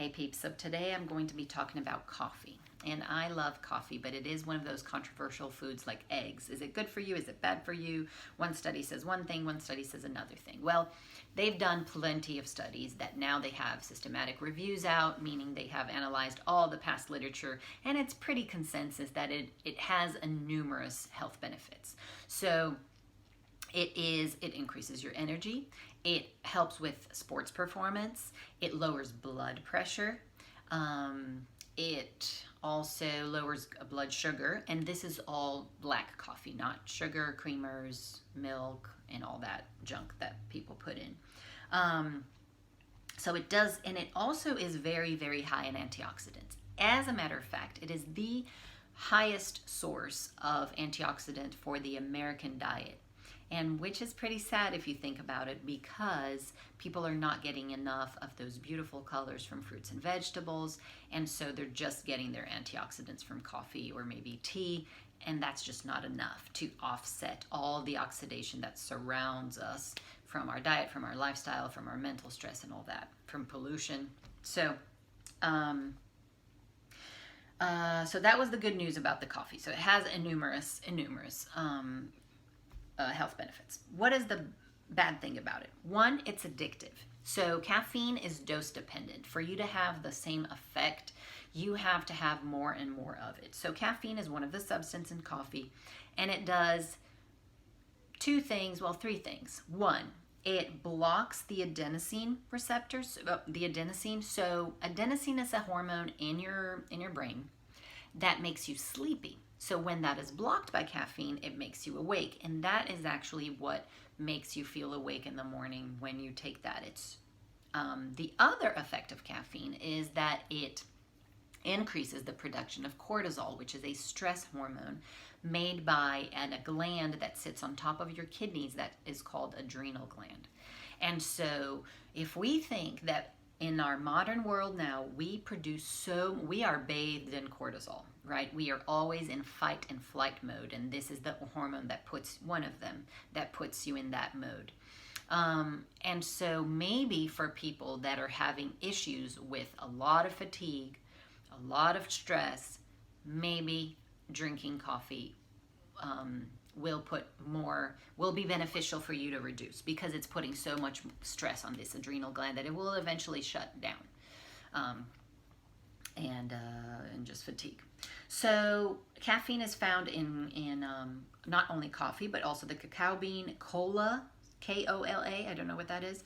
Hey peeps, so today I'm going to be talking about coffee. And I love coffee, but it is one of those controversial foods like eggs. Is it good for you? Is it bad for you? One study says one thing, one study says another thing. Well, they've done plenty of studies that now they have systematic reviews out, meaning they have analyzed all the past literature, and it's pretty consensus that it has a numerous health benefits. So it increases your energy, it helps with sports performance, it lowers blood pressure, it also lowers blood sugar, and this is all black coffee, not sugar, creamers, milk, and all that junk that people put in. So it does, and it also is very, very high in antioxidants. As a matter of fact, it is the highest source of antioxidant for the American diet. And which is pretty sad if you think about it, because people are not getting enough of those beautiful colors from fruits and vegetables, and so they're just getting their antioxidants from coffee or maybe tea, and that's just not enough to offset all the oxidation that surrounds us from our diet, from our lifestyle, from our mental stress and all that, from pollution. So that was the good news about the coffee. So it has numerous health benefits. What is the bad thing about it? One, it's addictive. So caffeine is dose dependent. For you to have the same effect, you have to have more and more of it. So caffeine is one of the substances in coffee, and it does three things. One, it blocks the adenosine receptors, the adenosine. So adenosine is a hormone in your brain that makes you sleepy. So when that is blocked by caffeine, it makes you awake. And that is actually what makes you feel awake in the morning when you take that. It's the other effect of caffeine is that it increases the production of cortisol, which is a stress hormone made by a gland that sits on top of your kidneys that is called adrenal gland. And so if we think that in our modern world now, we are bathed in cortisol, right? We are always in fight and flight mode, and this is the hormone that puts you in that mode. And so maybe for people that are having issues with a lot of fatigue, a lot of stress, maybe drinking coffee will be beneficial for you to reduce, because it's putting so much stress on this adrenal gland that it will eventually shut down, and just fatigue. So caffeine is found in not only coffee, but also the cacao bean, cola, Kola, I don't know what that is,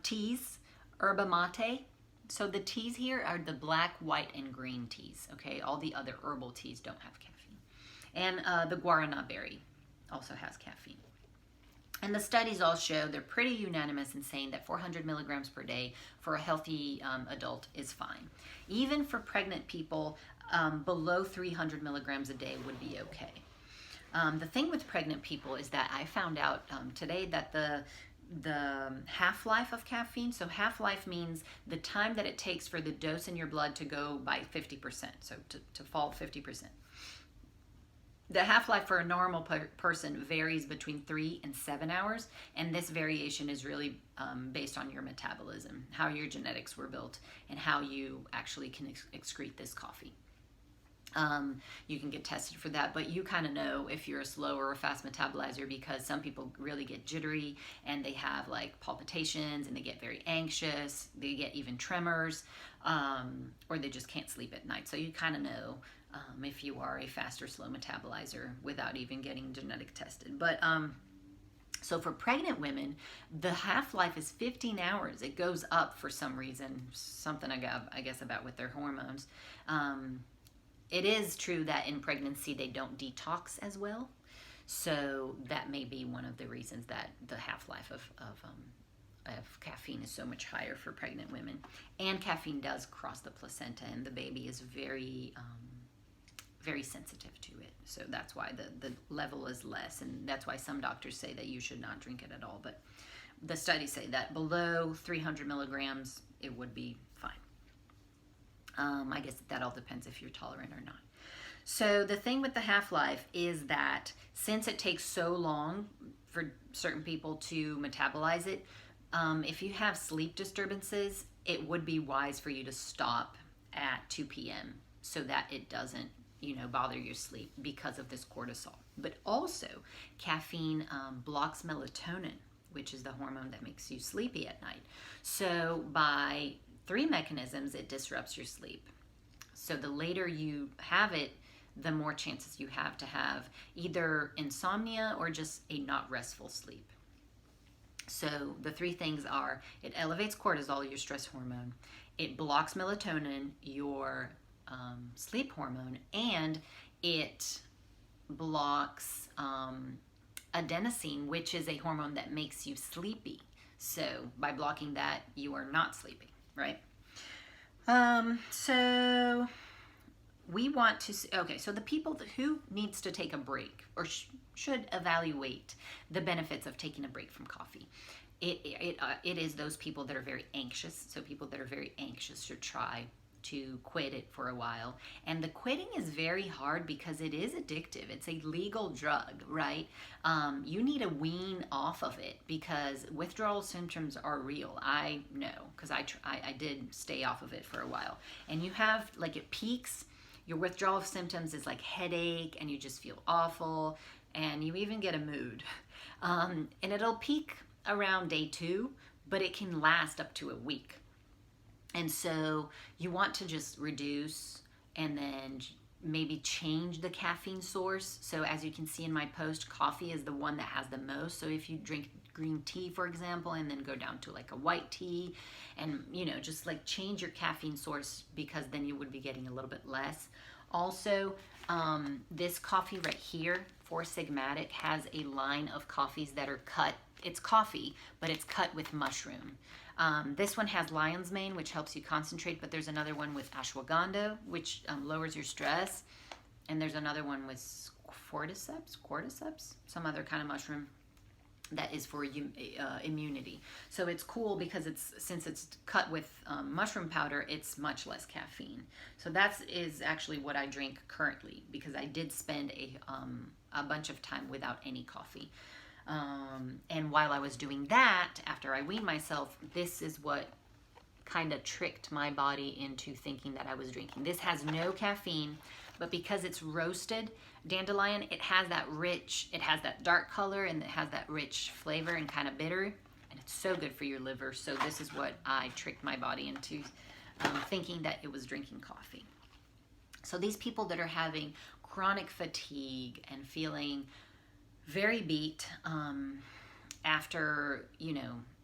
teas, yerba mate. So the teas here are the black, white, and green teas, okay? All the other herbal teas don't have caffeine. And the guarana berry also has caffeine. And the studies all show, they're pretty unanimous in saying that 400 milligrams per day for a healthy adult is fine. Even for pregnant people, below 300 milligrams a day would be okay. The thing with pregnant people is that I found out today that the half-life of caffeine, so half-life means the time that it takes for the dose in your blood to go by 50%, so to fall 50%. The half-life for a normal person varies between 3 and 7 hours, and this variation is really based on your metabolism, how your genetics were built, and how you actually can excrete this coffee. You can get tested for that, but you kind of know if you're a slow or a fast metabolizer, because some people really get jittery and they have like palpitations and they get very anxious, they get even tremors, or they just can't sleep at night. So you kind of know if you are a fast or slow metabolizer without even getting genetic tested. But so for pregnant women, the half-life is 15 hours. It goes up for some reason, something I guess about with their hormones. It is true that in pregnancy they don't detox as well, so that may be one of the reasons that the half-life of caffeine is so much higher for pregnant women. And caffeine does cross the placenta, and the baby is very sensitive to it, so that's why the level is less, and that's why some doctors say that you should not drink it at all. But the studies say that below 300 milligrams it would be fine. I guess that all depends if you're tolerant or not. So the thing with the half-life is that since it takes so long for certain people to metabolize it, if you have sleep disturbances, it would be wise for you to stop at 2 p.m. so that it doesn't, bother your sleep because of this cortisol. But also, caffeine blocks melatonin, which is the hormone that makes you sleepy at night. So by 3 mechanisms, it disrupts your sleep. So the later you have it, the more chances you have to have either insomnia or just a not restful sleep. So the 3 things are: it elevates cortisol, your stress hormone, it blocks melatonin, your sleep hormone, and it blocks adenosine, which is a hormone that makes you sleepy. So by blocking that, you are not sleepy, right? So we want to, okay, so the people who needs to take a break or should evaluate the benefits of taking a break from coffee. It is those people that are very anxious. So people that are very anxious should try to quit it for a while. And the quitting is very hard because it is addictive. It's a legal drug, right? You need to wean off of it because withdrawal symptoms are real. I know because I did stay off of it for a while. And you have, like, it peaks. Your withdrawal symptoms is like headache, and you just feel awful, and you even get a mood. And it'll peak around day 2, but it can last up to a week. And so you want to just reduce and then maybe change the caffeine source. So as you can see in my post, coffee is the one that has the most. So if you drink green tea, for example, and then go down to like a white tea and, just like change your caffeine source, because then you would be getting a little bit less. Also, this coffee right here, Four Sigmatic, has a line of coffees that are cut. It's coffee, but it's cut with mushroom. This one has lion's mane, which helps you concentrate, but there's another one with ashwagandha, which lowers your stress. And there's another one with cordyceps, some other kind of mushroom that is for immunity. So it's cool because since it's cut with mushroom powder, it's much less caffeine. So that is actually what I drink currently, because I did spend a bunch of time without any coffee. And while I was doing that, after I weaned myself, this is what kind of tricked my body into thinking that I was drinking. This has no caffeine, but because it's roasted dandelion, it has that dark color, and it has that rich flavor and kind of bitter, and it's so good for your liver. So this is what I tricked my body into thinking that it was drinking coffee. So these people that are having chronic fatigue and feeling very beat after,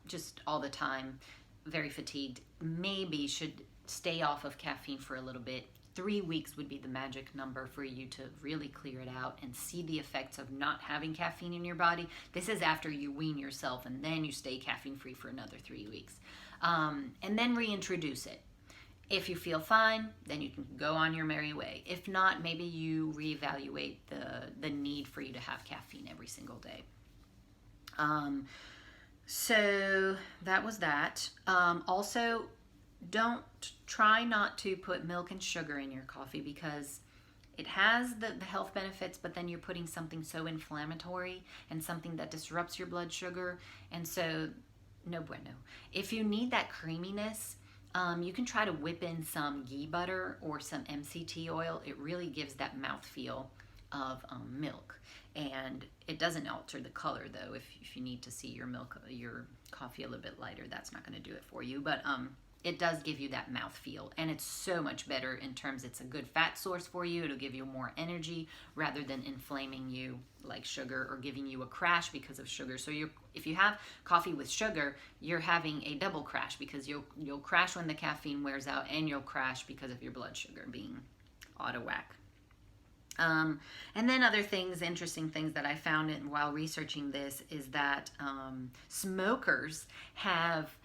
just all the time, very fatigued, maybe should stay off of caffeine for a little bit. 3 weeks would be the magic number for you to really clear it out and see the effects of not having caffeine in your body. This is after you wean yourself, and then you stay caffeine free for another 3 weeks. And then reintroduce it. If you feel fine, then you can go on your merry way. If not, maybe you reevaluate the need for you to have caffeine every single day. So that was that. Also, try not to put milk and sugar in your coffee, because it has the health benefits, but then you're putting something so inflammatory and something that disrupts your blood sugar. And so, no bueno. If you need that creaminess, you can try to whip in some ghee butter or some MCT oil. It really gives that mouthfeel of milk, and it doesn't alter the color though. If you need to see your coffee a little bit lighter, that's not going to do it for you. But it does give you that mouthfeel, and it's so much better in terms it's a good fat source for you. It'll give you more energy rather than inflaming you like sugar or giving you a crash because of sugar. So if you have coffee with sugar, you're having a double crash, because you'll crash when the caffeine wears out, and you'll crash because of your blood sugar being out of whack. And then other things, interesting things that I found while researching this is that smokers have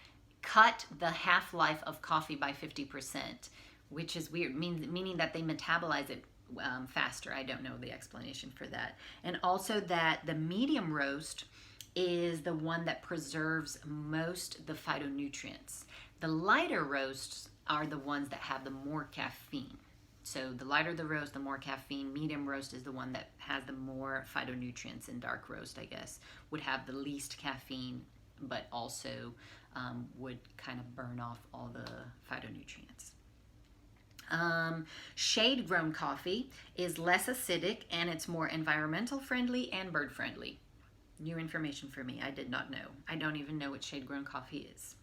cut the half-life of coffee by 50%, which is weird, meaning that they metabolize it faster. I don't know the explanation for that. And also that the medium roast is the one that preserves most the phytonutrients. The lighter roasts are the ones that have the more caffeine. So the lighter the roast, the more caffeine. Medium roast is the one that has the more phytonutrients, and dark roast, I guess, would have the least caffeine but also would kind of burn off all the phytonutrients. Shade grown coffee is less acidic and it's more environmental friendly and bird friendly. New information for me. I did not know. I don't even know what shade grown coffee is.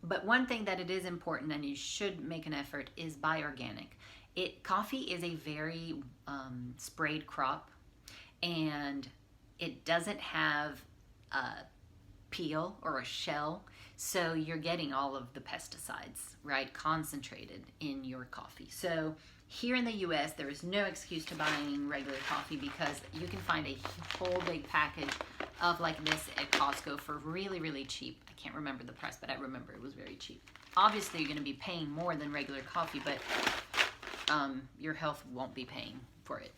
But one thing that it is important and you should make an effort is buy organic. Coffee is a very sprayed crop, and it doesn't have a peel or a shell, so you're getting all of the pesticides, right, concentrated in your coffee. So here in the US, there is no excuse to buying regular coffee because you can find a whole big package of like this at Costco for really, really cheap. I can't remember the price, but I remember it was very cheap. Obviously, you're going to be paying more than regular coffee, but your health won't be paying for it.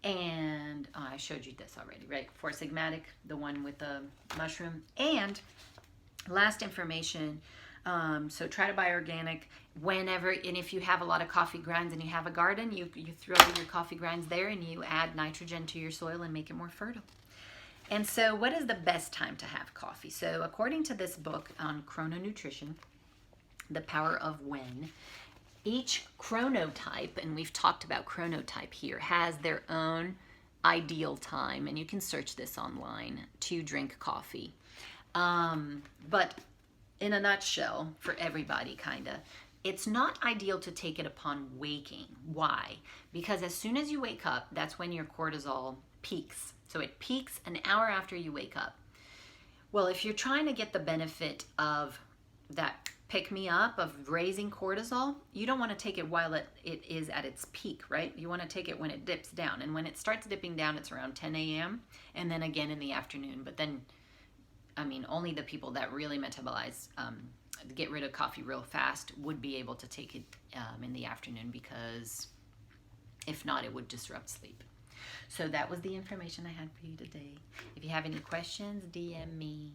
And I showed you this already, right? Four Sigmatic, the one with the mushroom. And last information, so try to buy organic whenever, and if you have a lot of coffee grinds and you have a garden, you throw your coffee grinds there and you add nitrogen to your soil and make it more fertile. And so what is the best time to have coffee? So according to this book on chrononutrition, The Power of When, each chronotype, and we've talked about chronotype here, has their own ideal time, and you can search this online, to drink coffee. But in a nutshell, for everybody kinda, it's not ideal to take it upon waking. Why? Because as soon as you wake up, that's when your cortisol peaks. So it peaks an hour after you wake up. Well, if you're trying to get the benefit of that pick-me-up of raising cortisol, you don't want to take it while it is at its peak, right? You want to take it when it dips down. And when it starts dipping down, it's around 10 a.m. and then again in the afternoon. But then, I mean, only the people that really metabolize, get rid of coffee real fast would be able to take it in the afternoon, because if not, it would disrupt sleep. So that was the information I had for you today. If you have any questions, DM me.